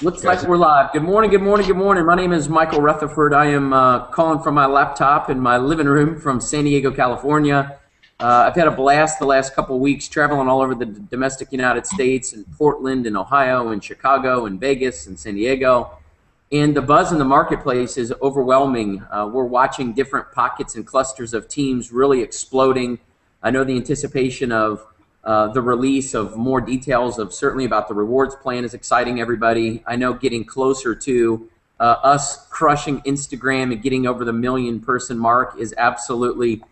Looks like we're live. Good morning, good morning, good morning. My name is Michael Rutherford. I am calling from my laptop in my living room from San Diego, California. I've had a blast the last couple of weeks traveling all over the domestic United States, in Portland and Ohio and Chicago and Vegas and San Diego. And the buzz in the marketplace is overwhelming. We're watching different pockets and clusters of teams really exploding. I know the anticipation of the release of more details of certainly about the rewards plan is exciting everybody. I know getting closer to us crushing Instagram and getting over the 1 million person mark is absolutely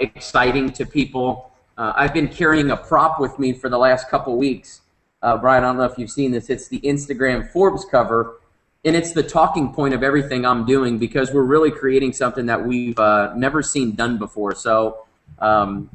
exciting to people. I've been carrying a prop with me for the last couple weeks. Brian, I don't know if you've seen this. It's the Instagram Forbes cover, and it's the talking point of everything I'm doing because we're really creating something that we've never seen done before. So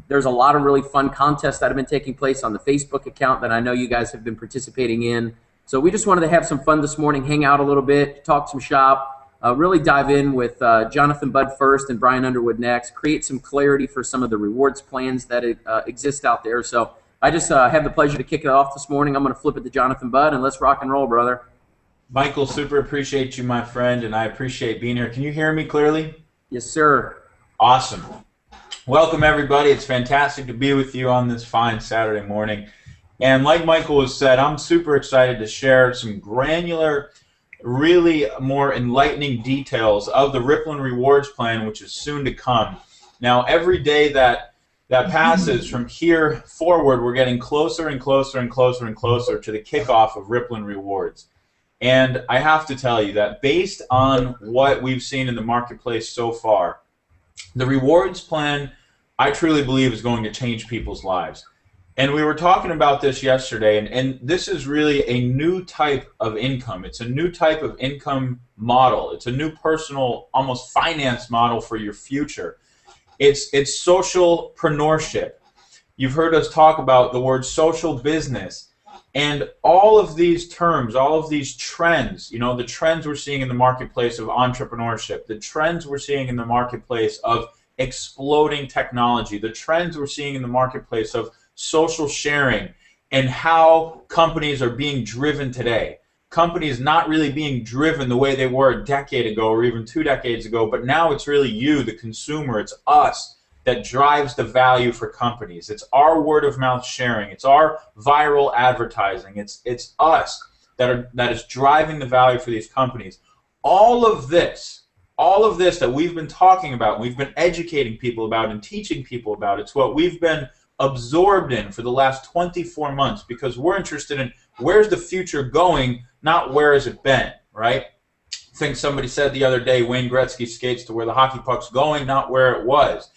there's a lot of really fun contests that have been taking place on the Facebook account that I know you guys have been participating in. So we just wanted to have some fun this morning, hang out a little bit, talk some shop, really dive in with Jonathan Budd first and Brian Underwood next, create some clarity for some of the rewards plans that exist out there. So I just have the pleasure to kick it off this morning. I'm going to flip it to Jonathan Budd, and let's rock and roll, brother. Michael, super appreciate you, my friend, and I appreciate being here. Can you hear me clearly? Yes, sir. Awesome. Welcome, everybody. It's fantastic to be with you on this fine Saturday morning. And like Michael has said, I'm super excited to share some granular, really more enlightening details of the Rippln rewards plan, which is soon to come. Now, every day that passes from here forward, we're getting closer and closer and closer and closer to the kickoff of Rippln rewards. And I have to tell you that based on what we've seen in the marketplace so far, the rewards plan, I truly believe, is going to change people's lives. And we were talking about this yesterday, and this is really a new type of income. It's a new type of income model. It's a new personal, almost finance model for your future. It's socialpreneurship. You've heard us talk about the word social business. And all of these terms, all of these trends, the trends we're seeing in the marketplace of entrepreneurship, the trends we're seeing in the marketplace of exploding technology, the trends we're seeing in the marketplace of social sharing, and how companies are being driven today. Companies not really being driven the way they were a decade ago or even 2 decades ago, but now it's really you, the consumer, it's us, that drives the value for companies. It's our word of mouth sharing. It's our viral advertising. It's us that is driving the value for these companies. All of this that we've been talking about, we've been educating people about and teaching people about, it's what we've been absorbed in for the last 24 months because we're interested in where's the future going, not where has it been, right? I think somebody said the other day, Wayne Gretzky skates to where the hockey puck's going, not where it was.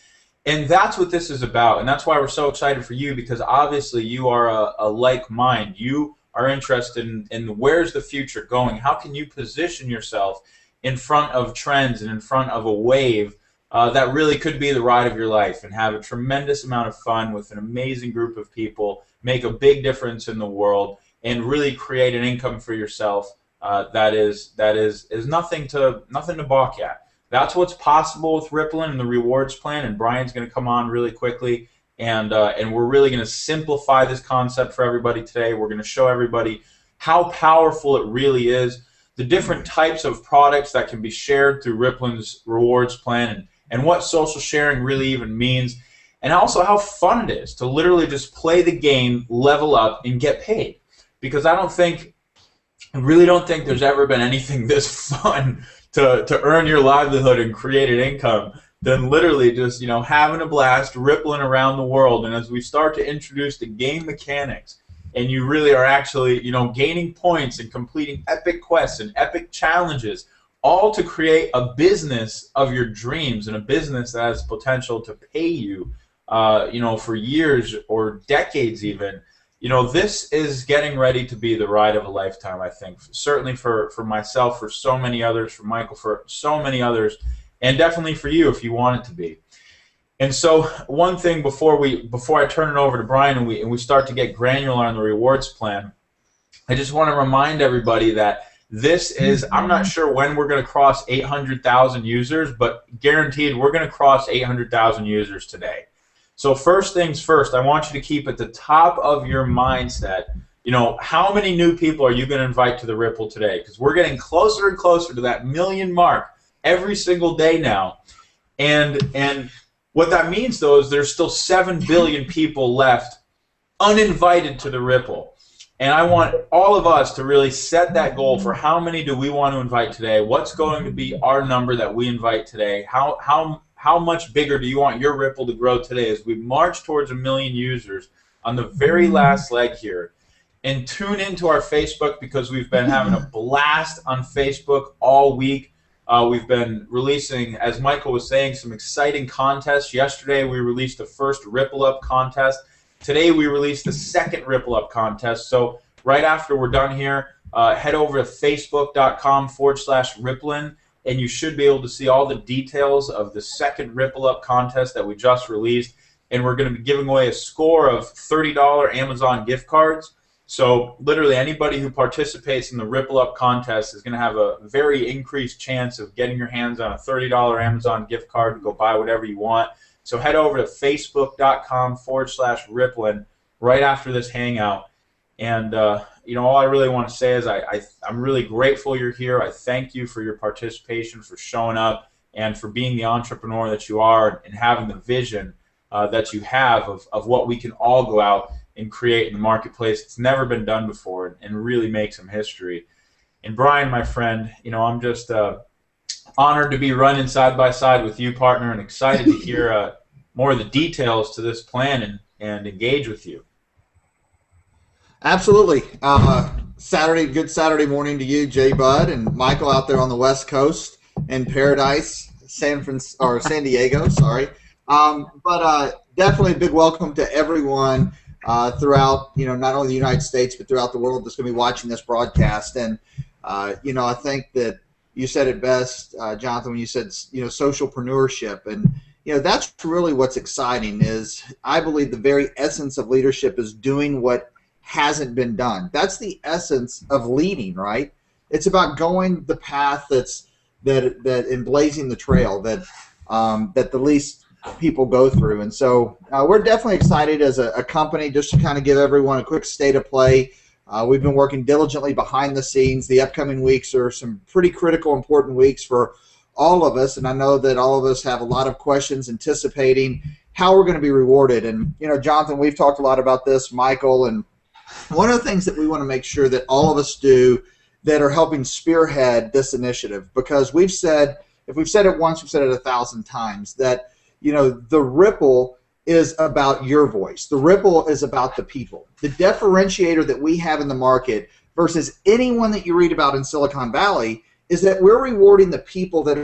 And that's what this is about, and that's why we're so excited for you, because obviously you are a like mind. You are interested in where's the future going. How can you position yourself in front of trends and in front of a wave that really could be the ride of your life and have a tremendous amount of fun with an amazing group of people, make a big difference in the world, and really create an income for yourself that is nothing to balk at. That's what's possible with Rippln and the rewards plan, and Brian's going to come on really quickly, and we're really going to simplify this concept for everybody today. We're going to show everybody how powerful it really is, the different types of products that can be shared through Rippln's rewards plan, and what social sharing really even means, and also how fun it is to literally just play the game, level up, and get paid. Because I really don't think there's ever been anything this fun to earn your livelihood and create an income than literally just having a blast, rippling around the world. And as we start to introduce the game mechanics, and you really are actually gaining points and completing epic quests and epic challenges, all to create a business of your dreams and a business that has potential to pay you for years or decades even. This is getting ready to be the ride of a lifetime, I think. Certainly for myself, for so many others, for Michael, for so many others, and definitely for you if you want it to be. And so one thing before I turn it over to Brian and we start to get granular on the rewards plan, I just want to remind everybody that this is, I'm not sure when we're going to cross 800,000 users, but guaranteed we're going to cross 800,000 users today. So first things first, I want you to keep at the top of your mindset how many new people are you going to invite to the Ripple today? Because we're getting closer and closer to that million mark every single day now. And what that means, though, is there's still 7 billion people left uninvited to the Ripple. And I want all of us to really set that goal for how many do we want to invite today? What's going to be our number that we invite today? How much bigger do you want your Ripple to grow today as we march towards 1 million users on the very last leg here? And tune into our Facebook, because we've been having a blast on Facebook all week. We've been releasing, as Michael was saying, some exciting contests. Yesterday we released the first Ripple Up contest. Today we released the second Ripple Up contest. So right after we're done here, head over to facebook.com/Rippln, and you should be able to see all the details of the second Ripple Up contest that we just released. And we're going to be giving away a score of $30 Amazon gift cards. So literally anybody who participates in the Ripple Up contest is going to have a very increased chance of getting your hands on a $30 Amazon gift card to go buy whatever you want. So head over to facebook.com/Rippln right after this Hangout. And, all I really want to say is I'm really grateful you're here. I thank you for your participation, for showing up, and for being the entrepreneur that you are and having the vision that you have of what we can all go out and create in the marketplace. It's never been done before and really make some history. And Brian, my friend, I'm just honored to be running side by side with you, partner, and excited to hear more of the details to this plan and engage with you. Absolutely. Good Saturday morning to you, Jay Bud, and Michael out there on the West Coast in Paradise, San Diego. Sorry, but definitely a big welcome to everyone throughout, not only the United States but throughout the world that's going to be watching this broadcast. And I think that you said it best, Jonathan, when you said socialpreneurship, and that's really what's exciting. Is I believe the very essence of leadership is doing what hasn't been done. That's the essence of leading, right? It's about going the path and blazing the trail that the least people go through. And so we're definitely excited as a company. Just to kind of give everyone a quick state of play, we've been working diligently behind the scenes. The upcoming weeks are some pretty critical, important weeks for all of us, and I know that all of us have a lot of questions anticipating how we're going to be rewarded. And Jonathan, we've talked a lot about this, Michael, and one of the things that we want to make sure that all of us do that are helping spearhead this initiative, because we've said, if we've said it once, we've said it 1,000 times, that the Ripple is about your voice. The Ripple is about the people. The differentiator that we have in the market versus anyone that you read about in Silicon Valley is that we're rewarding the people that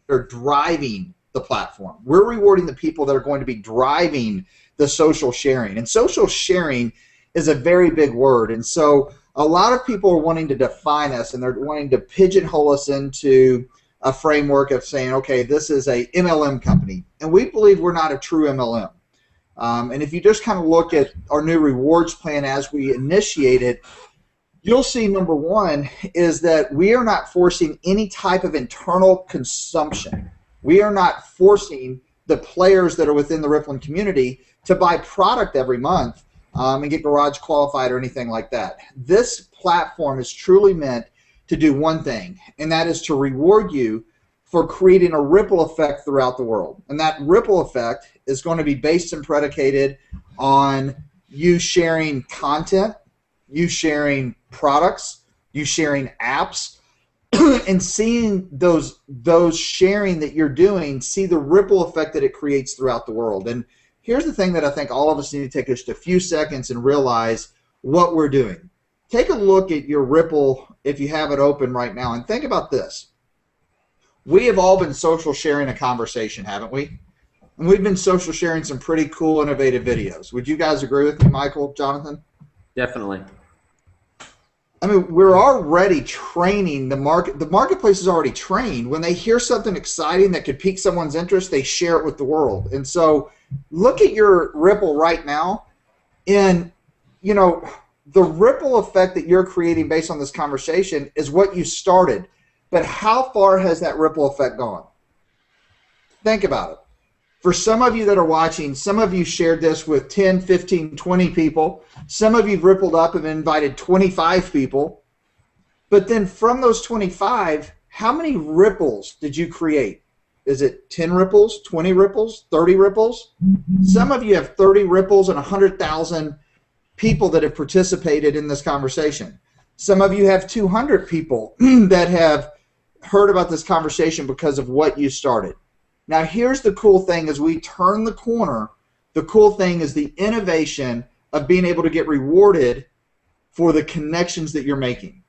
are driving the platform. We're rewarding the people that are going to be driving the social sharing. And social sharing is a very big word. And so a lot of people are wanting to define us, and they're wanting to pigeonhole us into a framework of saying, okay, this is a MLM company. And we believe we're not a true MLM. And if you just kind of look at our new rewards plan as we initiate it, you'll see, number one, is that we are not forcing any type of internal consumption. We are not forcing the players that are within the Rippln community to buy product every month and get garage qualified or anything like that. This platform is truly meant to do one thing, and that is to reward you for creating a ripple effect throughout the world. And that ripple effect is going to be based and predicated on you sharing content, you sharing products, you sharing apps, and seeing those sharing that you're doing, see the ripple effect that it creates throughout the world. And here's the thing that I think all of us need to take just a few seconds and realize what we're doing. Take a look at your Ripple if you have it open right now, and think about this. We have all been social sharing a conversation, haven't we? And we've been social sharing some pretty cool, innovative videos. Would you guys agree with me, Michael, Jonathan? Definitely. I mean, we're already training the market. The marketplace is already trained. When they hear something exciting that could pique someone's interest, they share it with the world. And so look at your Ripple right now, and the ripple effect that you're creating based on this conversation is what you started. But how far has that ripple effect gone? Think about it. For some of you that are watching, some of you shared this with 10, 15, 20 people. Some of you have rippled up and invited 25 people. But then from those 25, how many ripples did you create? Is it 10 ripples, 20 ripples, 30 ripples? Some of you have 30 ripples and 100,000 people that have participated in this conversation. Some of you have 200 people that have heard about this conversation because of what you started. Now, here's the cool thing as we turn the corner. The cool thing is the innovation of being able to get rewarded for the connections that you're making.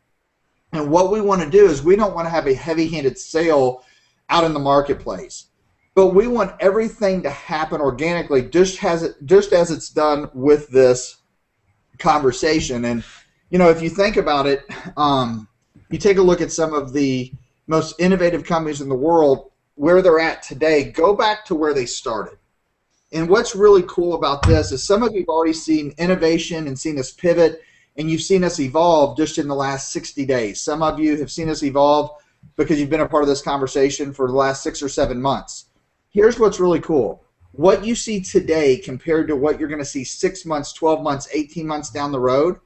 And what we want to do is we don't want to have a heavy-handed sale out in the marketplace, but we want everything to happen organically, just as it's done with this conversation. And you know, if you think about it, you take a look at some of the most innovative companies in the world, where they're at today. Go back to where they started. And what's really cool about this is some of you have already seen innovation and seen us pivot, and you've seen us evolve just in the last 60 days. Some of you have seen us evolve because you've been a part of this conversation for the last 6 or 7 months. Here's what's really cool. What you see today compared to what you're going to see 6 months, 12 months, 18 months down the road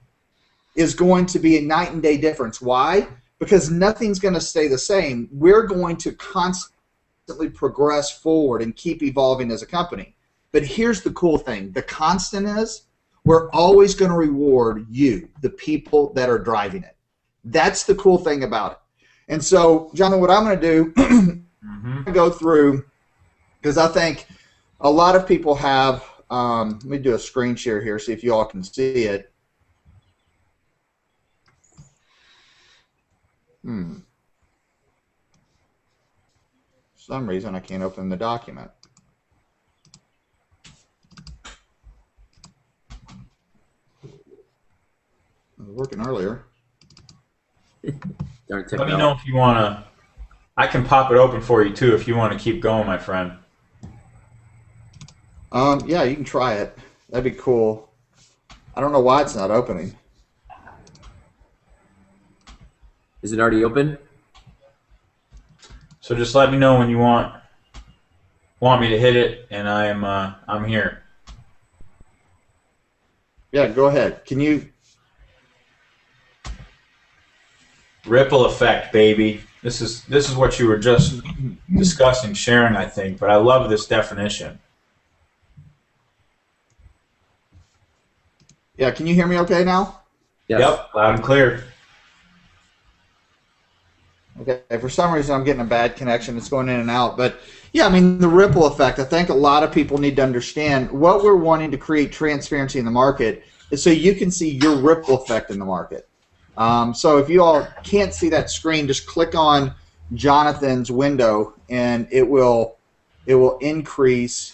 is going to be a night and day difference. Why? Because nothing's going to stay the same. We're going to constantly progress forward and keep evolving as a company. But here's the cool thing. The constant is we're always going to reward you, the people that are driving it. That's the cool thing about it. And so, Jonathan, what I'm going to do, go through, because I think a lot of people have, let me do a screen share here, see if you all can see it. For some reason, I can't open the document. It was working earlier. Let me know if you want to. I can pop it open for you, too, if you want to keep going, my friend. Yeah, you can try it. That'd be cool. I don't know why it's not opening. Is it already open? So just let me know when you want me to hit it, and I'm here. Yeah, go ahead. Can you? Ripple effect, baby. This is what you were just discussing, Sharon, I think, but I love this definition. Yeah, can you hear me okay now? Yes. Yep, loud and clear. Okay, for some reason I'm getting a bad connection. It's going in and out. But yeah, I mean, the ripple effect, I think a lot of people need to understand what we're wanting to create transparency in the market is so you can see your ripple effect in the market. So if you all can't see that screen, just click on Jonathan's window and it will increase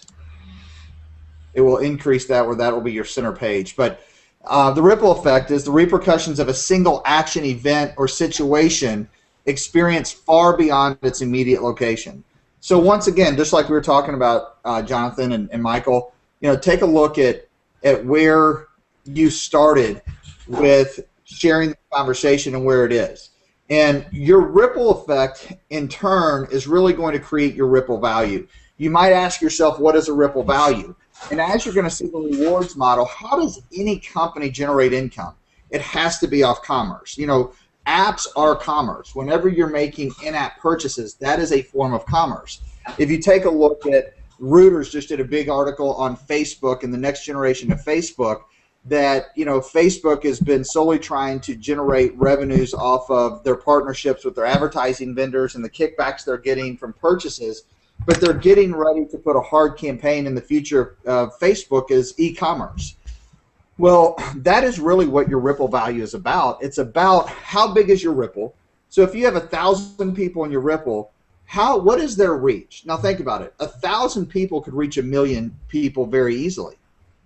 that, where that will be your center page. But the ripple effect is the repercussions of a single action, event, or situation experienced far beyond its immediate location. So once again, just like we were talking about, Jonathan and Michael, you know, take a look at where you started with sharing the conversation and where it is. And your ripple effect, in turn, is really going to create your ripple value. You might ask yourself, what is a ripple value? And as you're going to see the rewards model, how does any company generate income? It has to be off commerce. You know, apps are commerce. Whenever you're making in-app purchases, that is a form of commerce. If you take a look at Reuters, just did a big article on Facebook and the next generation of Facebook, that, you know, Facebook has been solely trying to generate revenues off of their partnerships with their advertising vendors and the kickbacks they're getting from purchases, but they're getting ready to put a hard campaign in the future of Facebook as e-commerce. Well, that is really what your ripple value is about. It's about how big is your ripple. So if you have 1,000 people in your ripple, what is their reach? Now think about it. 1,000 people could reach 1 million people very easily.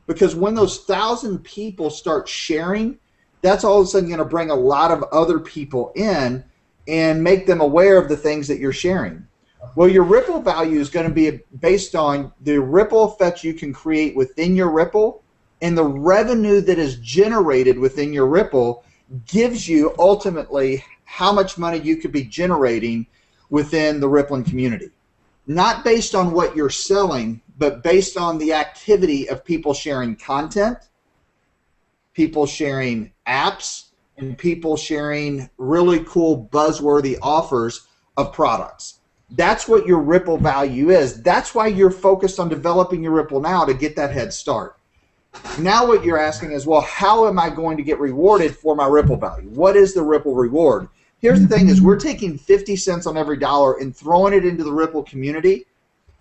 Because when those 1,000 people start sharing, that's all of a sudden going to bring a lot of other people in and make them aware of the things that you're sharing. Well, your ripple value is going to be based on the ripple effect you can create within your ripple, and the revenue that is generated within your ripple gives you ultimately how much money you could be generating within the Rippln community. Not based on what you're selling, but based on the activity of people sharing content, people sharing apps, and people sharing really cool buzzworthy offers of products. That's what your Ripple value is. That's why you're focused on developing your Ripple now, to get that head start. Now what you're asking is, well, how am I going to get rewarded for my Ripple value? What is the Ripple reward? Here's the thing is, we're taking 50 cents on every dollar and throwing it into the Ripple community,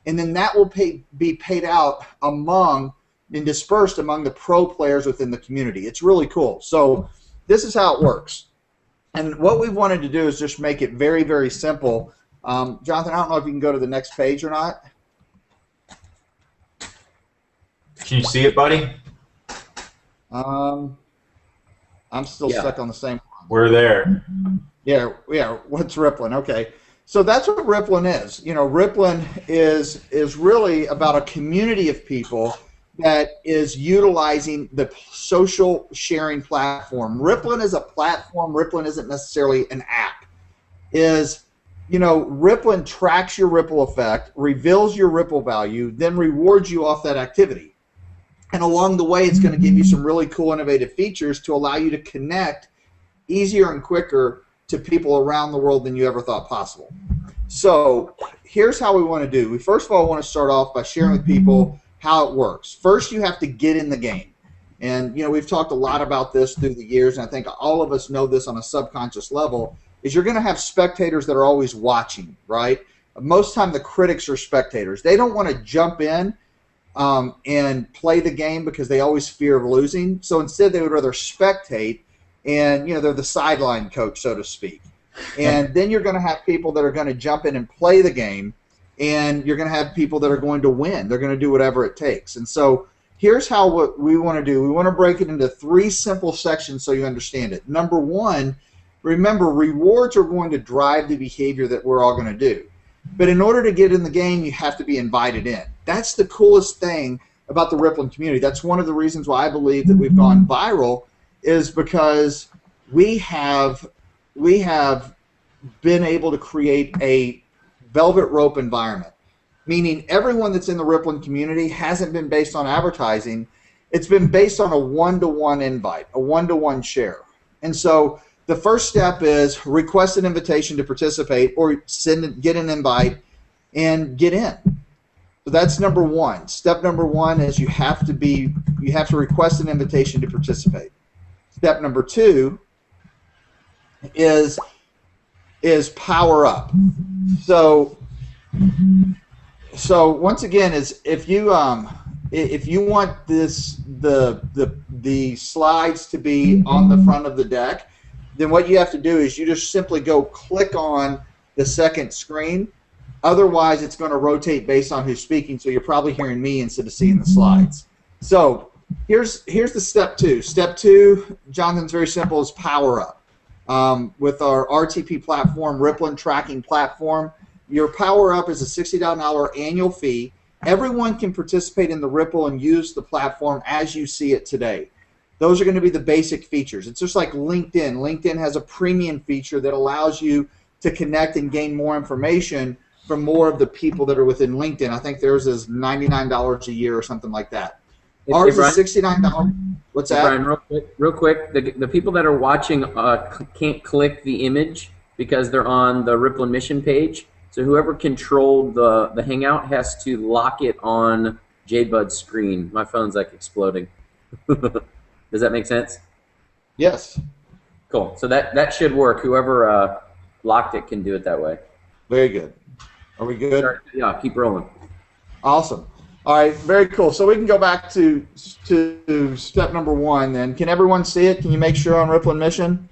and then that will be paid out among and dispersed among the pro players within the community. It's really cool. So this is how it works. And what we wanted to do is just make it very, very simple. Jonathan, I don't know if you can go to the next page or not. Can you see it, buddy? I'm still stuck on the same one. We're there. Yeah. What's Rippln? Okay. So that's what Rippln is. You know, Rippln is really about a community of people that is utilizing the social sharing platform. Rippln is a platform. Rippln isn't necessarily an app. Rippln tracks your Ripple effect, reveals your Ripple value, then rewards you off that activity. And along the way, it's going to give you some really cool, innovative features to allow you to connect easier and quicker to people around the world than you ever thought possible. So here's how we want to do. We first of all want to start off by sharing with people how it works. First, you have to get in the game. And, we've talked a lot about this through the years, and I think all of us know this on a subconscious level, is you're going to have spectators that are always watching, right? Most time the critics are spectators. They don't want to jump in and play the game because they always fear of losing. So instead, they would rather spectate, and they're the sideline coach, so to speak. And then you're going to have people that are going to jump in and play the game, and you're going to have people that are going to win. They're going to do whatever it takes. And so here's what we want to do. We want to break it into 3 simple sections so you understand it. Number 1, remember, rewards are going to drive the behavior that we're all going to do. But in order to get in the game, you have to be invited in. That's the coolest thing about the Rippln community. That's one of the reasons why I believe that we've gone viral, is because we have been able to create a velvet rope environment, meaning everyone that's in the Rippln community hasn't been based on advertising. It's been based on a one-to-one invite, a one-to-one share. And so the first step is request an invitation to participate, or get an invite and get in. So that's number 1. Step number 1 is you have to request an invitation to participate. Step number 2 is power up. So once again, if you want the slides to be on the front of the deck, then what you have to do is you just simply go click on the second screen. Otherwise, it's going to rotate based on who's speaking, so you're probably hearing me instead of seeing the slides. So here's the step 2. Step 2, Jonathan's very simple, is power up. With our RTP platform, Rippln tracking platform, your power up is a $60 annual fee. Everyone can participate in the Ripple and use the platform as you see it today. Those are going to be the basic features. It's just like LinkedIn. LinkedIn has a premium feature that allows you to connect and gain more information from more of the people that are within LinkedIn. I think theirs is $99 a year or something like that. Ours is $69. What's that? Brian, real quick, the people that are watching can't click the image because they're on the Rippln mission page. So whoever controlled the Hangout has to lock it on J-Bud's screen. My phone's like exploding. Does that make sense? Yes. Cool. So that should work. Whoever locked it can do it that way. Very good. Are we good? Yeah, keep rolling. Awesome. All right, very cool. So we can go back to step number 1 then. Can everyone see it? Can you make sure on Rippln mission?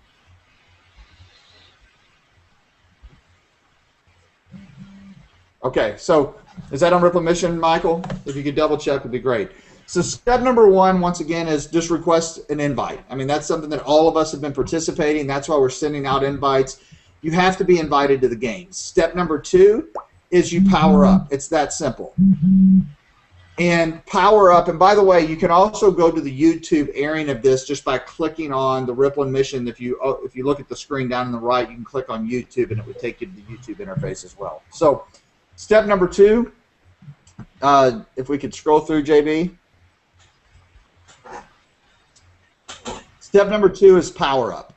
Okay, so is that on Rippln mission, Michael? If you could double check, would be great. So step number 1, once again, is just request an invite. I mean, that's something that all of us have been participating. That's why we're sending out invites. You have to be invited to the games. Step number 2 is you power up. It's that simple. And power up, and by the way, you can also go to the YouTube airing of this just by clicking on the Rippln mission. If you look at the screen down on the right, you can click on YouTube, and it would take you to the YouTube interface as well. So step number 2 if we could scroll through, JB. Step number 2 is power up.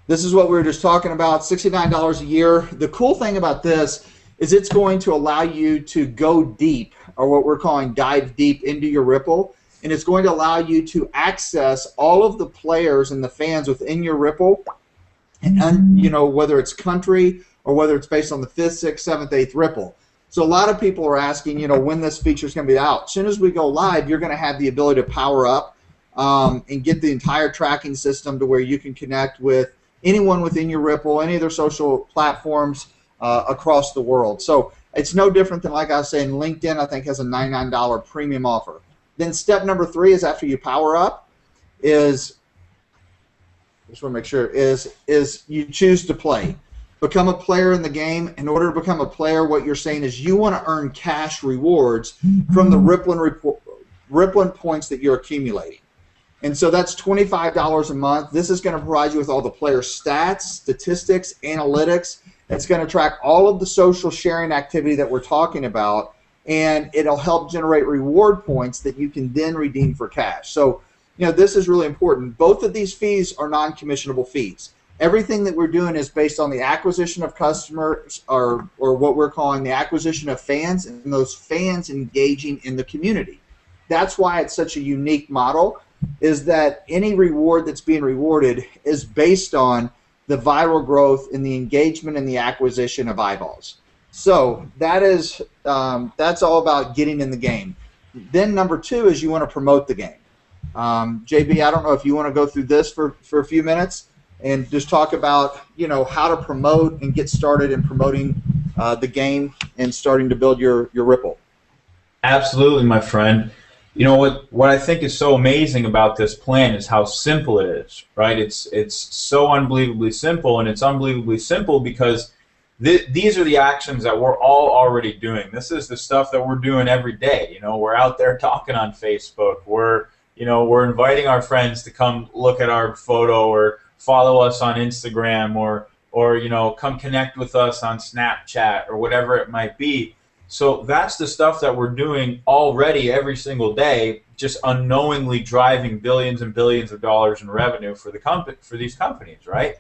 This is what we were just talking about, $69 a year. The cool thing about this is it's going to allow you to go deep, or what we're calling dive deep into your Ripple, and it's going to allow you to access all of the players and the fans within your Ripple, and you know, whether it's country or whether it's based on the 5th, 6th, 7th, 8th Ripple. So a lot of people are asking, you know, when this feature is going to be out. As soon as we go live, you're going to have the ability to power up and get the entire tracking system to where you can connect with anyone within your Ripple, any of their social platforms across the world. So it's no different than, like I was saying, LinkedIn, I think, has a $99 premium offer. Then step number 3 is after you power up is, just want to make sure, is you choose to play. Become a player in the game. In order to become a player, what you're saying is you want to earn cash rewards from the Rippln points that you're accumulating. And so that's $25 a month. This is going to provide you with all the player stats, statistics, analytics. It's going to track all of the social sharing activity that we're talking about, and it'll help generate reward points that you can then redeem for cash. So, you know, this is really important. Both of these fees are non-commissionable fees. Everything that we're doing is based on the acquisition of customers, or what we're calling the acquisition of fans, and those fans engaging in the community. That's why it's such a unique model, is that any reward that's being rewarded is based on the viral growth in the engagement and the acquisition of eyeballs. So that is that's all about getting in the game. Then number 2 is you want to promote the game. JB, I don't know if you want to go through this for a few minutes and just talk about, you know, how to promote and get started in promoting the game and starting to build your Ripple. Absolutely, my friend. You know what I think is so amazing about this plan is how simple it is, right? It's so unbelievably simple, and it's unbelievably simple because these are the actions that we're all already doing. This is the stuff that we're doing every day. You know, we're out there talking on Facebook. We're inviting our friends to come look at our photo or follow us on Instagram, or you know, come connect with us on Snapchat or whatever it might be. So that's the stuff that we're doing already every single day, just unknowingly driving billions and billions of dollars in revenue for these companies, right?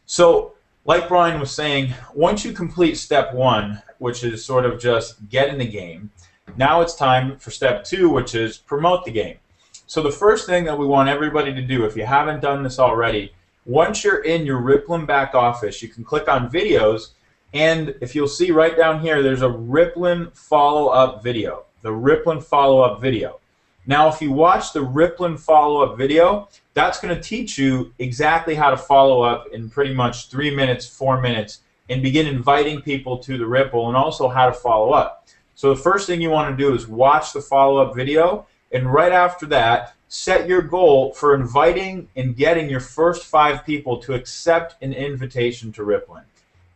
So, like Brian was saying, once you complete step 1, which is sort of just get in the game, now it's time for step 2, which is promote the game. So the first thing that we want everybody to do, if you haven't done this already, once you're in your Rippln back office, you can click on videos. And if you'll see right down here, there's a Rippln follow-up video, the Rippln follow-up video. Now, if you watch the Rippln follow-up video, that's going to teach you exactly how to follow up in pretty much 3 minutes, 4 minutes, and begin inviting people to the Ripple, and also how to follow up. So the first thing you want to do is watch the follow-up video, and right after that, set your goal for inviting and getting your first 5 people to accept an invitation to Rippln.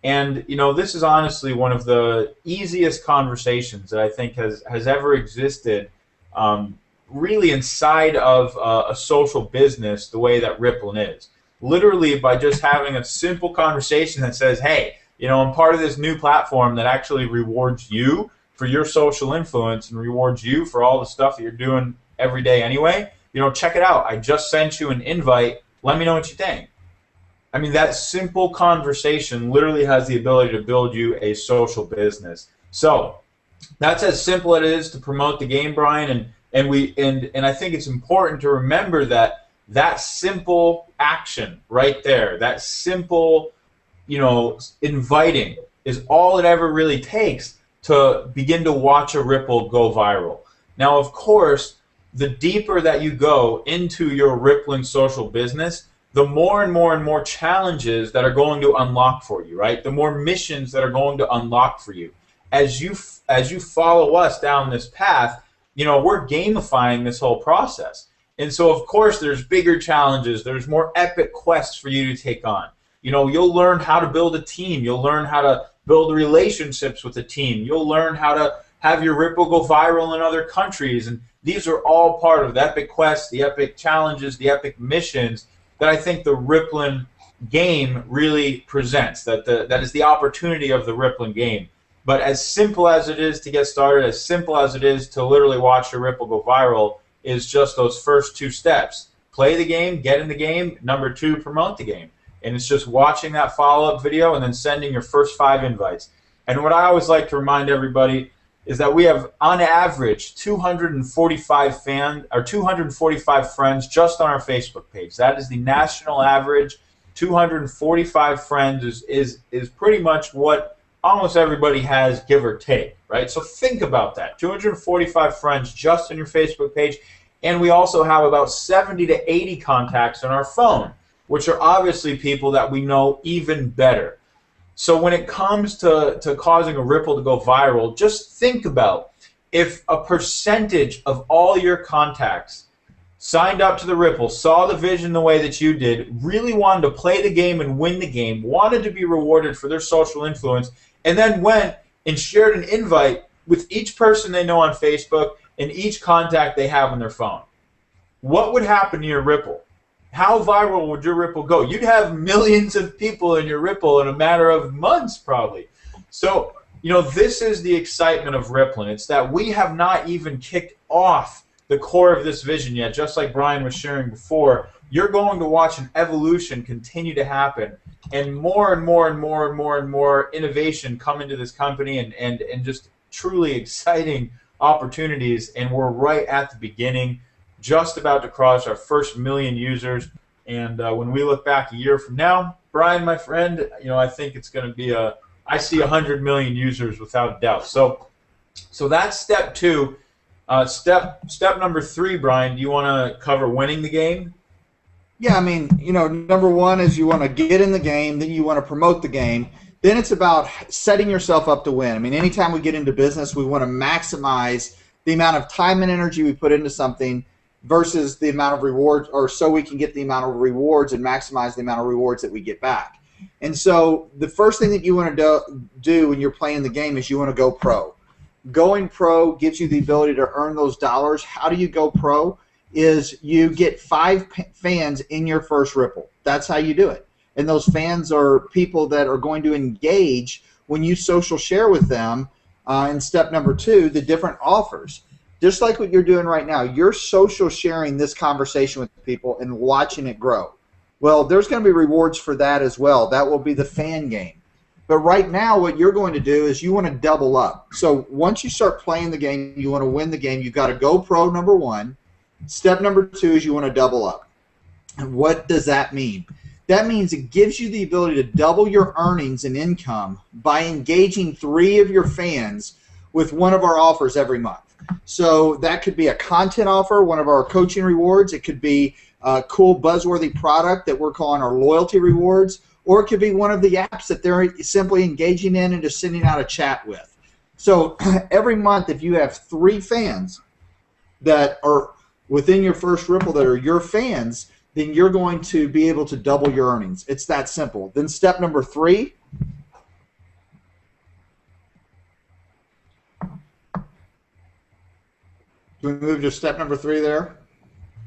And, you know, this is honestly one of the easiest conversations that I think has ever existed really inside of a social business the way that Rippln is. Literally by just having a simple conversation that says, hey, you know, I'm part of this new platform that actually rewards you for your social influence and rewards you for all the stuff that you're doing every day anyway. You know, check it out. I just sent you an invite. Let me know what you think. I mean, that simple conversation literally has the ability to build you a social business. So that's as simple as it is to promote the game, Brian. And I think it's important to remember that simple action right there, that simple, you know, inviting is all it ever really takes to begin to watch a Ripple go viral. Now, of course, the deeper that you go into your Rippln social business, the more and more and more challenges that are going to unlock for you, right? The more missions that are going to unlock for you. As you follow us down this path, you know, we're gamifying this whole process. And so, of course, there's bigger challenges. There's more epic quests for you to take on. You know, you'll learn how to build a team. You'll learn how to build relationships with a team. You'll learn how to have your Ripple go viral in other countries. And these are all part of the epic quests, the epic challenges, the epic missions that I think the Rippln game really presents, that is the opportunity of the Rippln game. But as simple as it is to get started, as simple as it is to literally watch your Ripple go viral, is just those first 2 steps. Play the game, get in the game. Number 2, promote the game. And it's just watching that follow-up video and then sending your first 5 invites. And what I always like to remind everybody is that we have, on average, 245 friends just on our Facebook page. That is the national average. 245 friends is pretty much what almost everybody has, give or take, right? So think about that. 245 friends just on your Facebook page. And we also have about 70 to 80 contacts on our phone, which are obviously people that we know even better. So when it comes to causing a Ripple to go viral, just think about if a percentage of all your contacts signed up to the Ripple, saw the vision the way that you did, really wanted to play the game and win the game, wanted to be rewarded for their social influence, and then went and shared an invite with each person they know on Facebook and each contact they have on their phone. What would happen to your Ripple? How viral would your Ripple go? You'd have millions of people in your Ripple in a matter of months, probably. So, you know, this is the excitement of Rippln. It's that we have not even kicked off the core of this vision yet. Just like Brian was sharing before, you're going to watch an evolution continue to happen, and more and more and more and more and more innovation come into this company, and just truly exciting opportunities. And we're right at the beginning, just about to cross our first 1 million users. And when we look back a year from now, Brian, my friend, you know, I think it's going to be I see 100 million users without a doubt. So that's step 2. Step number 3, Brian, do you want to cover winning the game? Yeah, I mean, you know, number 1 is you want to get in the game, then you want to promote the game. Then it's about setting yourself up to win. I mean, anytime we get into business, we want to maximize the amount of time and energy we put into something versus the amount of rewards, or so we can get the amount of rewards and maximize the amount of rewards that we get back. And so the first thing that you want to do when you're playing the game is you want to go pro. Going pro gives you the ability to earn those dollars. How do you go pro? Is you get 5 fans in your first Ripple. That's how you do it. And those fans are people that are going to engage when you social share with them. In step number 2, the different offers. Just like what you're doing right now, you're social sharing this conversation with people and watching it grow. Well, there's going to be rewards for that as well. That will be the fan game. But right now, what you're going to do is you want to double up. So once you start playing the game, you want to win the game, you've got to go pro, number 1. Step number 2 is you want to double up. And what does that mean? That means it gives you the ability to double your earnings and income by engaging 3 of your fans with one of our offers every month. So that could be a content offer, one of our coaching rewards. It could be a cool buzzworthy product that we're calling our loyalty rewards, or it could be one of the apps that they're simply engaging in and just sending out a chat with. So every month, if you have 3 fans that are within your first Ripple that are your fans, then you're going to be able to double your earnings. It's that simple. Then step number 3. Do we move to step number 3 there?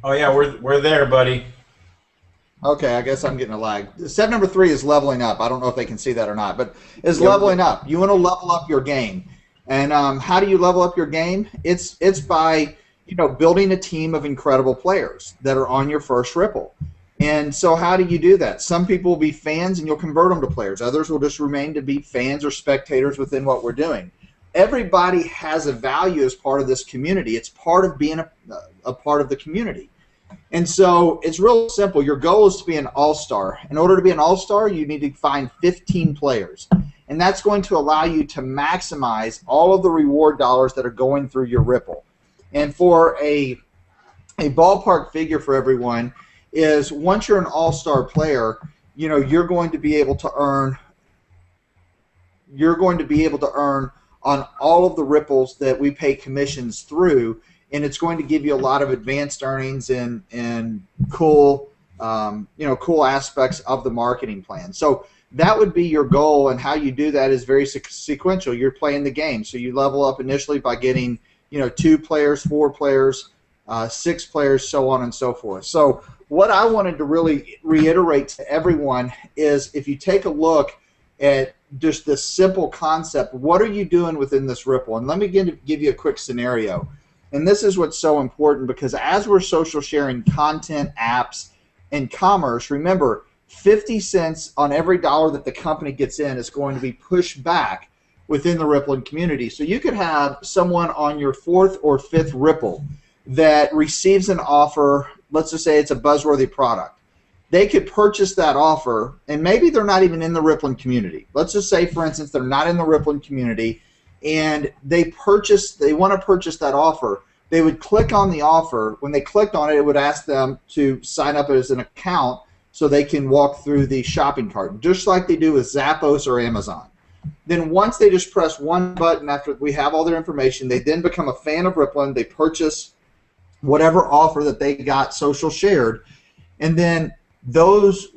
Oh yeah, we're there, buddy. Okay, I guess I'm getting a lag. Step number 3 is leveling up. I don't know if they can see that or not, but it's leveling up. You want to level up your game. And how do you level up your game? It's by building a team of incredible players that are on your first Ripple. And so how do you do that? Some people will be fans and you'll convert them to players. Others will just remain to be fans or spectators within what we're doing. Everybody has a value as part of this community. It's part of being a part of the community. And so it's real simple. Your goal is to be an all-star. In order to be an all-star, you need to find 15 players. And that's going to allow you to maximize all of the reward dollars that are going through your Ripple. And for a ballpark figure for everyone is once you're an all-star player, you're going to be able to earn on all of the Ripples that we pay commissions through, and it's going to give you a lot of advanced earnings and cool cool aspects of the marketing plan. So that would be your goal, and how you do that is very sequential. You're playing the game, so you level up initially by getting 2 players, 4 players, 6 players, so on and so forth. So what I wanted to really reiterate to everyone is if you take a look at just this simple concept. What are you doing within this Ripple? And let me give you a quick scenario. And this is what's so important, because as we're social sharing content, apps, and commerce, remember, 50 cents on every dollar that the company gets in is going to be pushed back within the Rippln community. So you could have someone on your 4th or 5th Ripple that receives an offer. Let's just say it's a buzzworthy product. They could purchase that offer, and maybe they're not even in the Rippln community. Let's just say, for instance, they're not in the Rippln community, and they want to purchase that offer. They would click on the offer. When they clicked on it, it would ask them to sign up as an account so they can walk through the shopping cart, just like they do with Zappos or Amazon. Then once they just press one button after we have all their information, they then become a fan of Rippln. They purchase whatever offer that they got social shared, and then those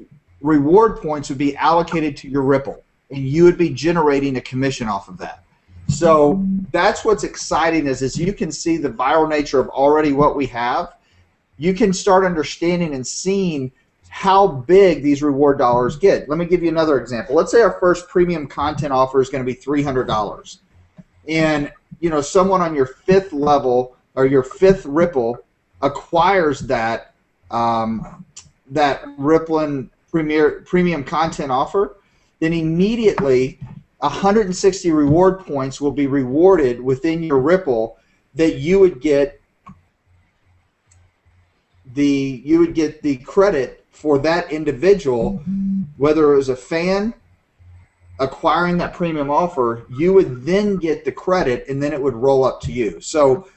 reward points would be allocated to your Ripple, and you would be generating a commission off of that. So that's what's exciting is you can see the viral nature of already what we have. You can start understanding and seeing how big these reward dollars get. Let me give you another example. Let's say our first premium content offer is going to be $300, and someone on your 5th level or your 5th Ripple acquires that that Rippln premium content offer, then immediately 160 reward points will be rewarded within your Ripple that you would get the credit for that individual, whether it was a fan acquiring that premium offer. You would then get the credit, and then it would roll up to you. So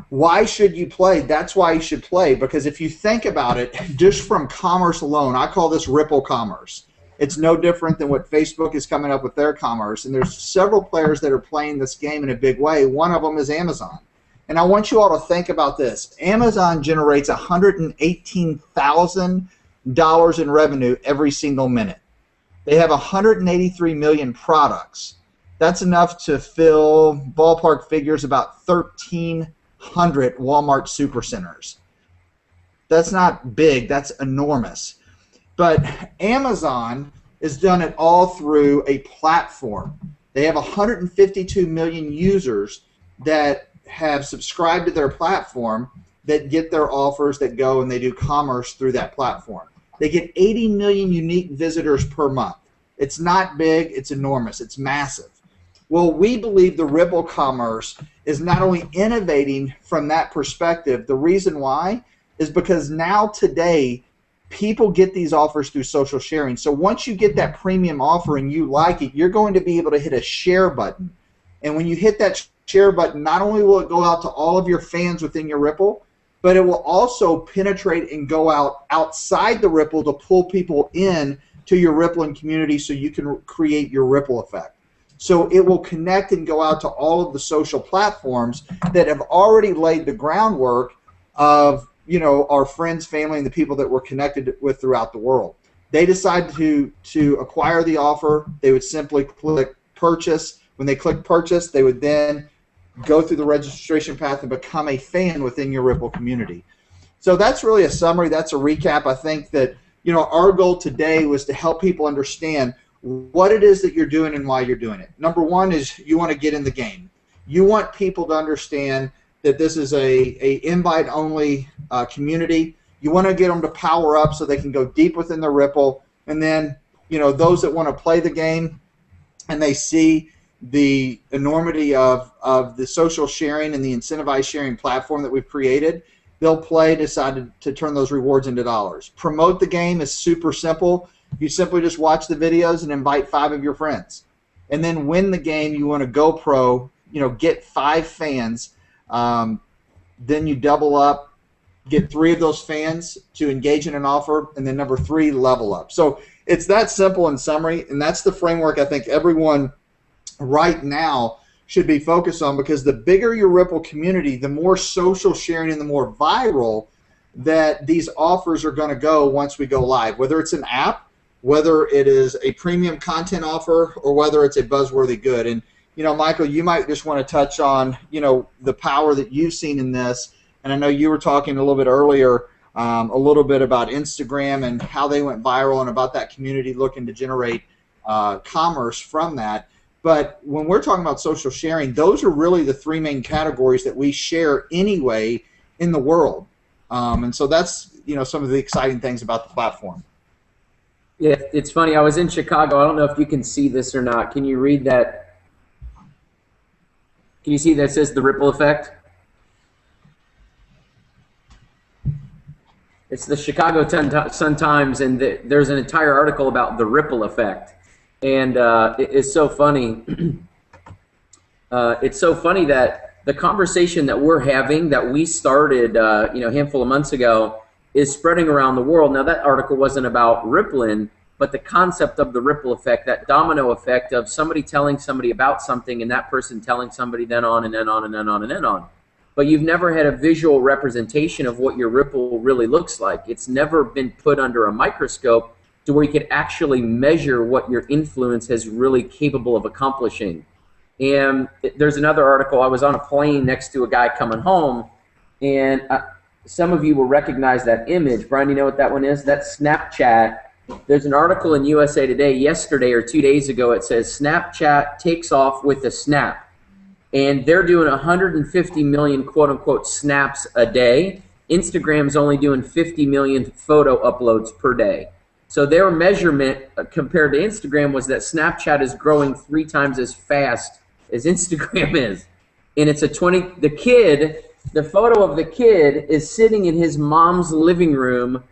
why should you play? That's why you should play, because if you think about it, just from commerce alone, I call this Ripple commerce. It's no different than what Facebook is coming up with their commerce, and there's several players that are playing this game in a big way. One of them is Amazon. And I want you all to think about this. Amazon generates $118,000 in revenue every single minute. They have 183 million products. That's enough to fill, ballpark figures, about 1,300 Walmart supercenters. That's not big, that's enormous. But Amazon has done it all through a platform. They have 152 million users that have subscribed to their platform that get their offers, that go and they do commerce through that platform. They get 80 million unique visitors per month. It's not big, it's enormous, it's massive. Well, we believe the Ripple commerce is not only innovating from that perspective. The reason why is because now today people get these offers through social sharing. So once you get that premium offer and you like it, you're going to be able to hit a share button. And when you hit that share button, not only will it go out to all of your fans within your Ripple, but it will also penetrate and go out outside the Ripple to pull people in to your Rippln community so you can create your ripple effect. So it will connect and go out to all of the social platforms that have already laid the groundwork of, our friends, family, and the people that we're connected with throughout the world. They decide to acquire the offer. They would simply click purchase. When they click purchase, they would then go through the registration path and become a fan within your Ripple community. So that's really a summary. That's a recap. I think that our goal today was to help people understand what it is that you're doing and why you're doing it. Number one is you want to get in the game. You want people to understand that this is a invite-only community. You want to get them to power up so they can go deep within the Ripple. And then, those that want to play the game and they see the enormity of the social sharing and the incentivized sharing platform that we've created, they'll play, decide to turn those rewards into dollars. Promote the game is super simple. You simply just watch the videos and invite 5 of your friends. And then win the game, you want to go pro, get 5 fans. Then you double up, get 3 of those fans to engage in an offer, and then number 3, level up. So it's that simple in summary, and that's the framework I think everyone right now should be focused on, because the bigger your Ripple community, the more social sharing and the more viral that these offers are going to go once we go live, whether it's an app, whether it is a premium content offer, or whether it's a buzzworthy good. And Michael, you might just want to touch on the power that you've seen in this. And I know you were talking a little bit earlier a little bit about Instagram and how they went viral and about that community looking to generate commerce from that. But when we're talking about social sharing, those are really the three main categories that we share anyway in the world. And so that's, you know, some of the exciting things about the platform. Yeah, it's funny. I was in Chicago. I don't know if you can see this or not. Can you read that? Can you see that says the ripple effect? It's the Chicago Sun-Times, and there's an entire article about the ripple effect. And it's so funny. It's so funny that the conversation that we're having, that we started you know, a handful of months ago, is spreading around the world. Now, that article wasn't about Rippln, but the concept of the ripple effect, that domino effect of somebody telling somebody about something and that person telling somebody, then on and then on and then on and then on. But you've never had a visual representation of what your ripple really looks like. It's never been put under a microscope to where you could actually measure what your influence is really capable of accomplishing. And there's another article. I was on a plane next to a guy coming home, and some of you will recognize that image. Brian, you know what that one is? That's Snapchat. There's an article in USA Today yesterday or 2 days ago. It says Snapchat takes off with a snap. And they're doing 150 million quote-unquote snaps a day. Instagram's only doing 50 million photo uploads per day. So their measurement compared to Instagram was that Snapchat is growing 3 times as fast as Instagram is. And it's a the photo of the kid is sitting in his mom's living room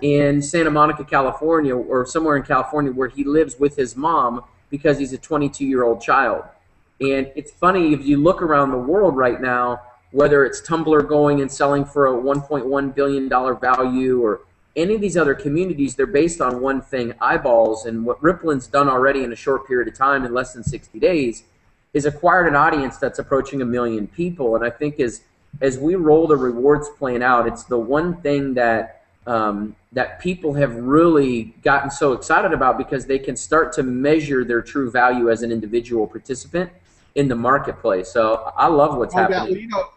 in Santa Monica, California, or somewhere in California where he lives with his mom because he's a 22-year-old child. And it's funny, if you look around the world right now, whether it's Tumblr going and selling for a $1.1 billion value, or any of these other communities, they're based on one thing, eyeballs. And what Rippln's done already in a short period of time, in less than 60 days, is acquired an audience that's approaching 1 million people. And I think as we roll the rewards plan out, it's the one thing that that people have really gotten so excited about, because they can start to measure their true value as an individual participant in the marketplace. So I love what's happening. Well, you know,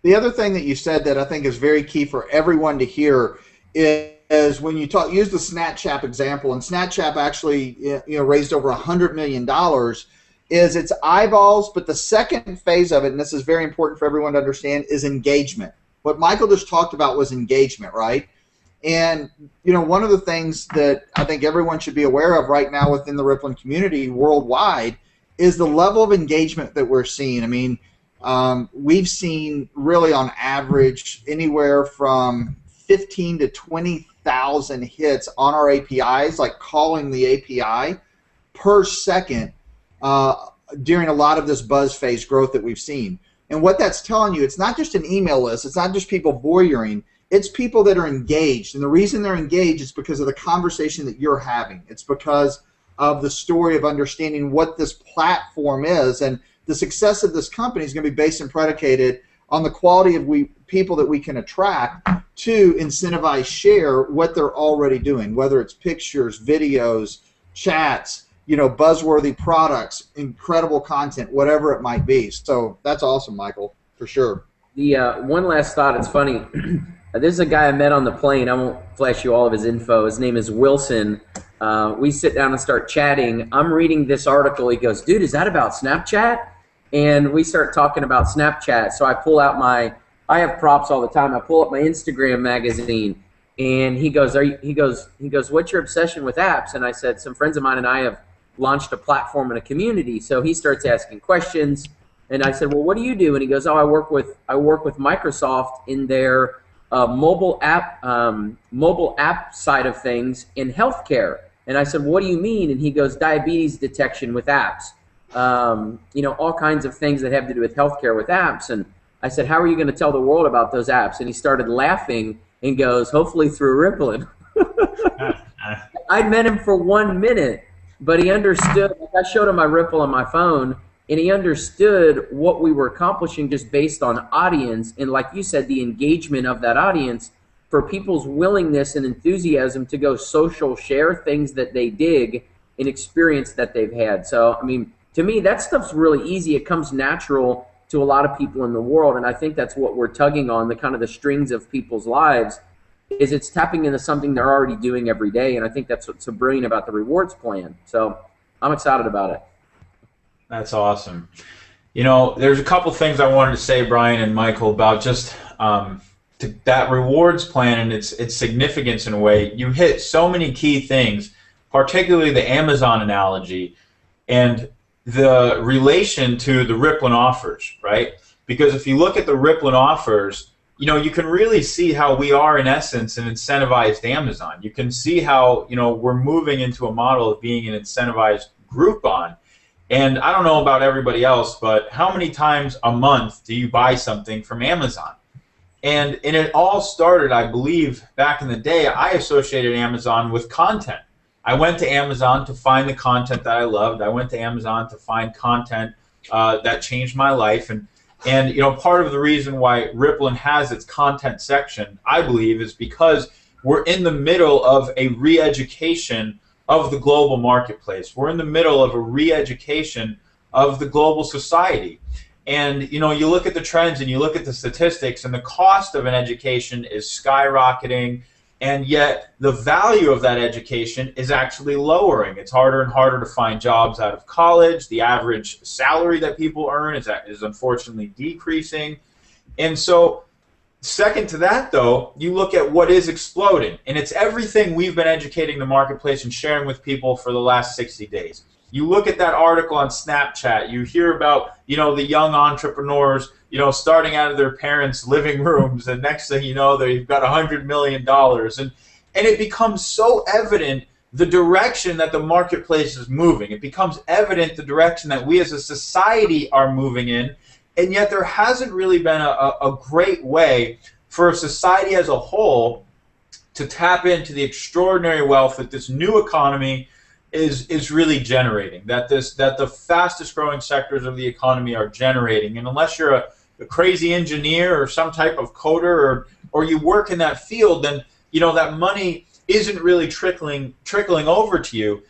the other thing that you said that I think is very key for everyone to hear is when you use the Snapchat example, and Snapchat actually, you know, raised over $100 million, is its eyeballs, but the second phase of it, and this is very important for everyone to understand, is engagement. What Michael just talked about was engagement, right? And, you know, one of the things that I think everyone should be aware of right now within the Rippln community worldwide is the level of engagement that we're seeing. I mean, we've seen really on average anywhere from 15 to 20,000 hits on our APIs, like calling the API per second during a lot of this buzz phase growth that we've seen. And what that's telling you, it's not just an email list, it's not just people voyeuring, it's people that are engaged. And the reason they're engaged is because of the conversation that you're having. It's because of the story of understanding what this platform is. And the success of this company is going to be based and predicated on the quality of people that we can attract to incentivize share what they're already doing, whether it's pictures, videos, chats, you know, buzzworthy products, incredible content, whatever it might be. So that's awesome, Michael, for sure. The one last thought, it's funny. There's a guy I met on the plane. I won't flash you all of his info. His name is Wilson. We sit down and start chatting. I'm reading this article. He goes, dude, is that about Snapchat? And we start talking about Snapchat. So I pull out I have props all the time. I pull up my Instagram magazine, and he goes, what's your obsession with apps? And I said, some friends of mine and I have launched a platform and a community. So he starts asking questions, and I said, well, what do you do? And he goes, oh, I work with Microsoft in their mobile app side of things in healthcare. And I said, what do you mean? And he goes, diabetes detection with apps. You know, all kinds of things that have to do with healthcare with apps. And I said, how are you going to tell the world about those apps? And he started laughing and goes, hopefully through Rippln. I met him for 1 minute, but he understood. I showed him my Ripple on my phone, and he understood what we were accomplishing just based on audience. And like you said, the engagement of that audience, for people's willingness and enthusiasm to go social share things that they dig and experience that they've had. So, I mean, to me, that stuff's really easy. It comes natural to a lot of people in the world, and I think that's what we're tugging on, the kind of the strings of people's lives, is it's tapping into something they're already doing every day, and I think that's what's so brilliant about the rewards plan. So I'm excited about it. That's awesome. You know, there's a couple things I wanted to say, Brian and Michael, about just that rewards plan and its significance in a way. You hit so many key things, particularly the Amazon analogy and the relation to the Rippln offers, right? Because if you look at the Rippln offers, you know, you can really see how we are, in essence, an incentivized Amazon. You can see how, you know, we're moving into a model of being an incentivized Groupon. And I don't know about everybody else, but how many times a month do you buy something from Amazon? And it all started, I believe, back in the day. I associated Amazon with content. I went to Amazon to find the content that I loved. I went to Amazon to find content that changed my life. And you know, part of the reason why Rippln has its content section, I believe, is because we're in the middle of a re-education of the global marketplace. We're in the middle of a re-education of the global society. And you know, you look at the trends and you look at the statistics, and the cost of an education is skyrocketing, and yet the value of that education is actually lowering. It's harder and harder to find jobs out of college. The average salary that people earn is unfortunately decreasing. And so second to that, though, you look at what is exploding, and it's everything we've been educating the marketplace and sharing with people for the last 60 days. You look at that article on Snapchat, you hear about, you know, the young entrepreneurs, you know, starting out of their parents' living rooms, and next thing you know, they've got $100 million. And it becomes so evident the direction that the marketplace is moving. It becomes evident the direction that we as a society are moving in, and yet there hasn't really been a great way for a society as a whole to tap into the extraordinary wealth that this new economy is really generating, that the fastest growing sectors of the economy are generating. And unless you're a crazy engineer or some type of coder, or you work in that field, then you know that money isn't really trickling over to you.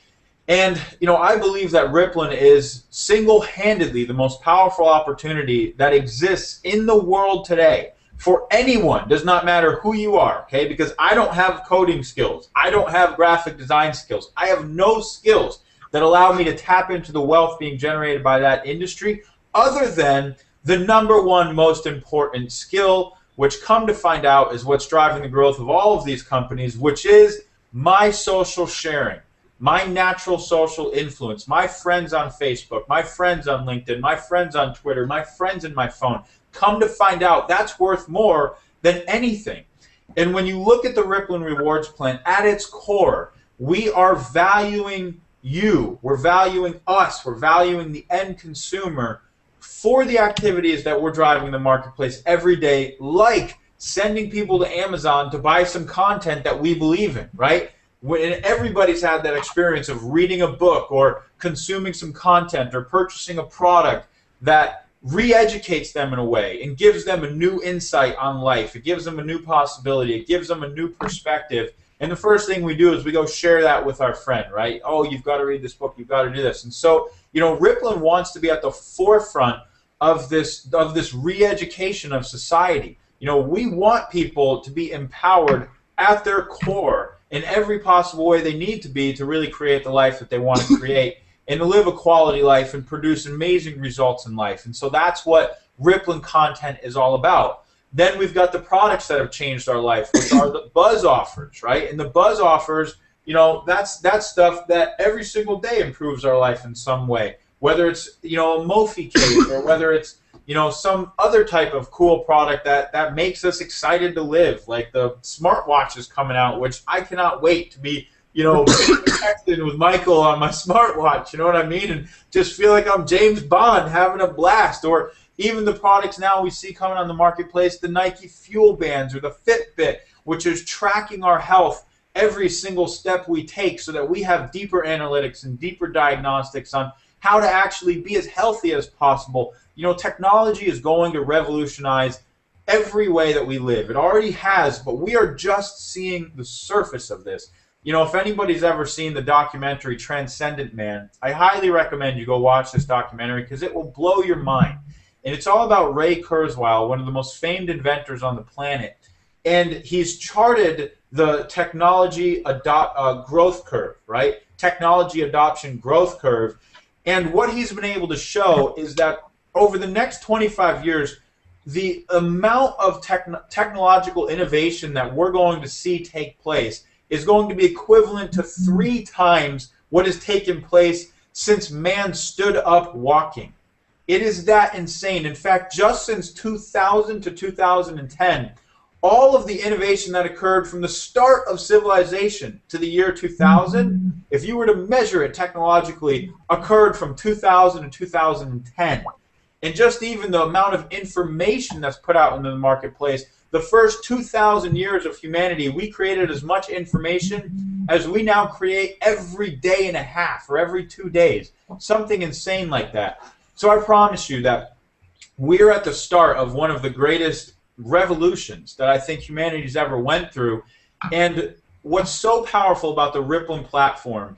And you know, I believe that Rippln is single-handedly the most powerful opportunity that exists in the world today for anyone. Does not matter who you are, okay? Because I don't have coding skills. I don't have graphic design skills. I have no skills that allow me to tap into the wealth being generated by that industry, other than the #1 most important skill, which come to find out is what's driving the growth of all of these companies, which is my social sharing, my natural social influence, my friends on Facebook, my friends on LinkedIn, my friends on Twitter, my friends in my phone. Come to find out, that's worth more than anything. And when you look at the Rippln rewards plan, at its core, we are valuing you, we're valuing us, we're valuing the end consumer for the activities that we're driving in the marketplace every day, like sending people to Amazon to buy some content that we believe in, right? When everybody's had that experience of reading a book or consuming some content or purchasing a product that re-educates them in a way and gives them a new insight on life. It gives them a new possibility. It gives them a new perspective. And the first thing we do is we go share that with our friend, right? Oh, you've got to read this book. You've got to do this. And so, you know, Rippln wants to be at the forefront of this re-education of society. You know, we want people to be empowered at their core in every possible way they need to be to really create the life that they want to create, and to live a quality life and produce amazing results in life. And so that's what Rippln content is all about. Then we've got the products that have changed our life, which are the buzz offers, right? And the buzz offers, you know, that's stuff that every single day improves our life in some way. Whether it's, you know, a Mophie case, or whether it's, you know, some other type of cool product that makes us excited to live, like the smartwatch is coming out, which I cannot wait to be, you know, texting with Michael on my smartwatch, you know what I mean? And just feel like I'm James Bond having a blast. Or even the products now we see coming on the marketplace, the Nike Fuel Bands or the Fitbit, which is tracking our health every single step we take so that we have deeper analytics and deeper diagnostics on how to actually be as healthy as possible. You know, technology is going to revolutionize every way that we live. It already has, but we are just seeing the surface of this. You know, if anybody's ever seen the documentary Transcendent Man, I highly recommend you go watch this documentary because it will blow your mind. And it's all about Ray Kurzweil, one of the most famed inventors on the planet. And he's charted the technology growth curve, right? Technology adoption growth curve. And what he's been able to show is that over the next 25 years, the amount of technological innovation that we're going to see take place is going to be equivalent to 3 times what has taken place since man stood up walking. It is that insane. In fact, just since 2000 to 2010, all of the innovation that occurred from the start of civilization to the year 2000, if you were to measure it technologically, occurred from 2000 to 2010. And just even the amount of information that's put out into the marketplace, the first 2,000 years of humanity, we created as much information as we now create every day and a half or every 2 days. Something insane like that. So I promise you that we're at the start of one of the greatest revolutions that I think humanity's ever went through. And what's so powerful about the Rippln platform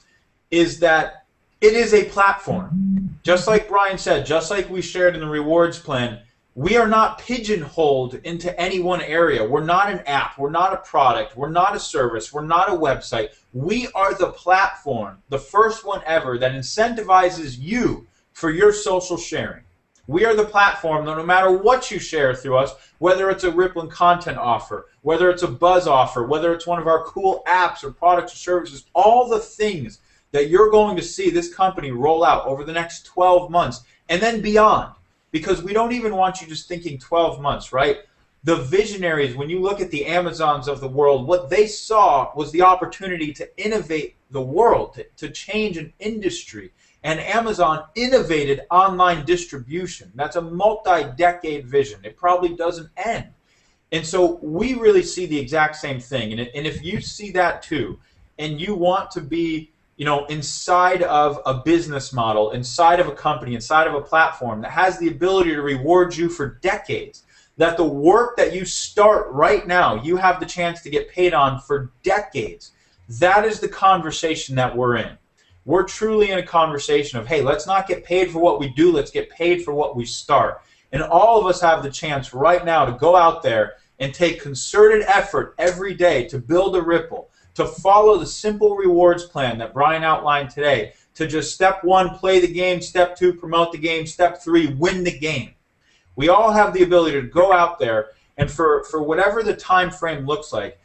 is that it is a platform. Just like Brian said, just like we shared in the rewards plan, we are not pigeonholed into any one area. We're not an app. We're not a product. We're not a service. We're not a website. We are the platform, the first one ever, that incentivizes you for your social sharing. We are the platform that no matter what you share through us, whether it's a Rippln content offer, whether it's a buzz offer, whether it's one of our cool apps or products or services, all the things that you're going to see this company roll out over the next 12 months and then beyond. Because we don't even want you just thinking 12 months, right? The visionaries, when you look at the Amazons of the world, what they saw was the opportunity to innovate the world, to change an industry. And Amazon innovated online distribution. That's a multi-decade vision. It probably doesn't end. And so we really see the exact same thing. And if you see that too, and you want to be, you know, inside of a business model, inside of a company, inside of a platform that has the ability to reward you for decades, that the work that you start right now, you have the chance to get paid on for decades, that is the conversation that we're in. We're truly in a conversation of, hey, let's not get paid for what we do, let's get paid for what we start. And all of us have the chance right now to go out there and take concerted effort every day to build a Ripple, to follow the simple rewards plan that Brian outlined today, to just step 1, play the game, step 2, promote the game, step 3, win the game. We all have the ability to go out there and for whatever the time frame looks like,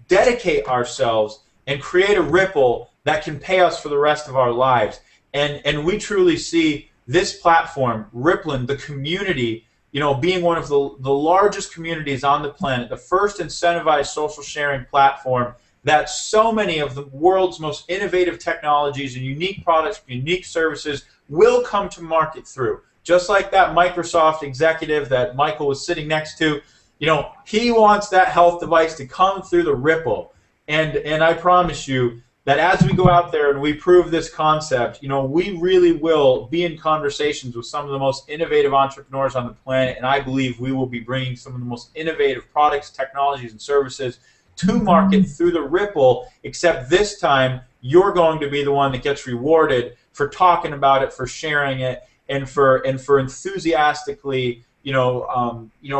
dedicate ourselves and create a Ripple that can pay us for the rest of our lives. And we truly see this platform, Rippln, the community, you know, being one of the largest communities on the planet, the first incentivized social sharing platform that so many of the world's most innovative technologies and unique products, unique services will come to market through. Just like that Microsoft executive that Michael was sitting next to, you know, he wants that health device to come through the Ripple. And I promise you that as we go out there and we prove this concept, you know, we really will be in conversations with some of the most innovative entrepreneurs on the planet, and I believe we will be bringing some of the most innovative products, technologies, and services to market through the Ripple, except this time you're going to be the one that gets rewarded for talking about it, for sharing it, and for enthusiastically,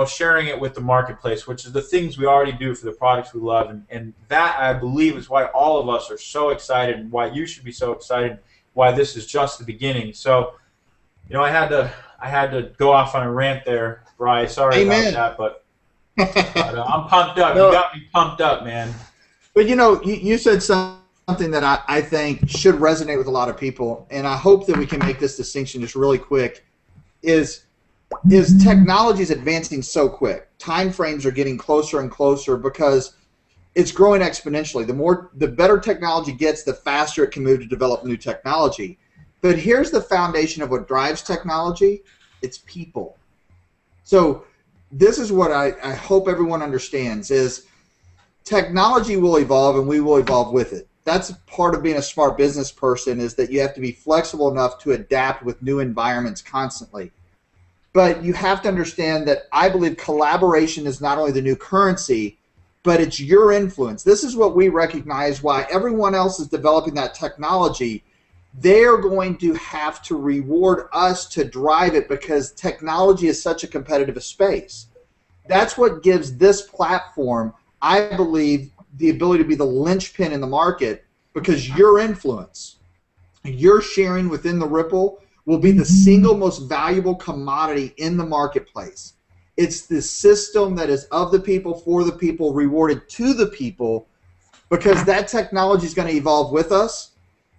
sharing it with the marketplace, which is the things we already do for the products we love, and that I believe is why all of us are so excited, and why you should be so excited, why this is just the beginning. So, you know, I had to go off on a rant there, Bryce. Sorry about that, but I'm pumped up. No. You got me pumped up, man. But you know, you said something that I think should resonate with a lot of people, and I hope that we can make this distinction just really quick. Is technology is advancing so quick. Time frames are getting closer and closer because it's growing exponentially. The better technology gets, the faster it can move to develop new technology. But here's the foundation of what drives technology. It's people. So this is what I hope everyone understands is technology will evolve and we will evolve with it. That's part of being a smart business person, is that you have to be flexible enough to adapt with new environments constantly. But you have to understand that I believe collaboration is not only the new currency, but it's your influence. This is what we recognize why everyone else is developing that technology. They're going to have to reward us to drive it because technology is such a competitive space. That's what gives this platform, I believe, the ability to be the linchpin in the market, because your influence, your sharing within the Ripple will be the single most valuable commodity in the marketplace. It's the system that is of the people, for the people, rewarded to the people, because that technology is going to evolve with us.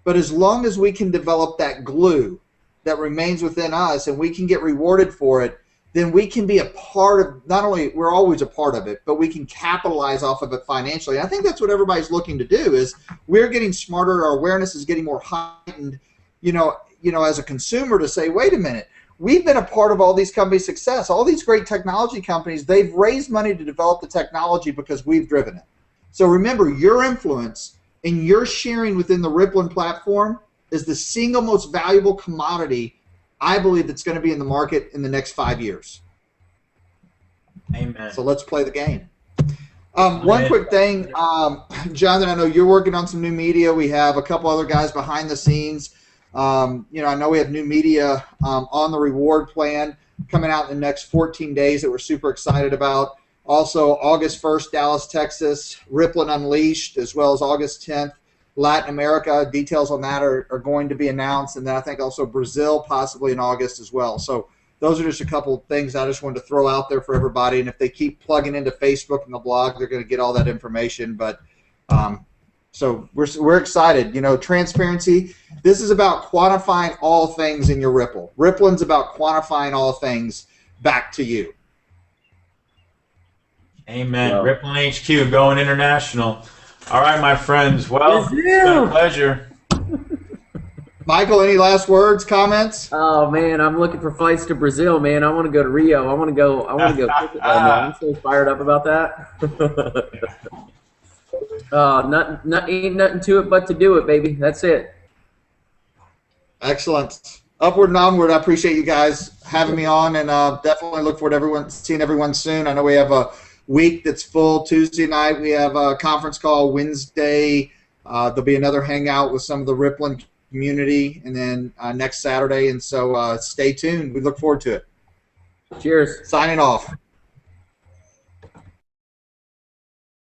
But as long as we can develop that glue that remains within us and we can get rewarded for it, then we can be a part of, not only, we're always a part of it, but we can capitalize off of it financially. And I think that's what everybody's looking to do, is we're getting smarter, our awareness is getting more heightened, as a consumer, to say, wait a minute, we've been a part of all these companies' success. All these great technology companies, they've raised money to develop the technology because we've driven it. So remember, your influence and your sharing within the Rippln platform is the single most valuable commodity, I believe, that's going to be in the market in the next 5 years. Amen. So let's play the game. One quick thing, Jonathan, I know you're working on some new media. We have a couple other guys behind the scenes. I know we have new media on the reward plan coming out in the next 14 days that we're super excited about. Also, August 1st, Dallas, Texas, Rippln Unleashed, as well as August 10th, Latin America. Details on that are going to be announced. And then I think also Brazil possibly in August as well. So those are just a couple of things I just wanted to throw out there for everybody. And if they keep plugging into Facebook and the blog, they're going to get all that information. But so we're excited. Transparency. This is about quantifying all things in your Ripple. Rippln's about quantifying all things back to you. Amen. Well, Rippln HQ going international. All right, my friends. Well, it's been a pleasure. Michael, any last words, comments? Oh man, I'm looking for flights to Brazil, man. I want to go to Rio. I want to go. Man. I'm so fired up about that. Ain't nothing to it but to do it, baby. That's it. Excellent. Upward and onward. I appreciate you guys having me on, and definitely look forward to seeing everyone soon. I know we have a week that's full. Tuesday night we have a conference call. Wednesday there'll be another hangout with some of the Rippln community, and then next Saturday. And so stay tuned. We look forward to it. Cheers. Signing off.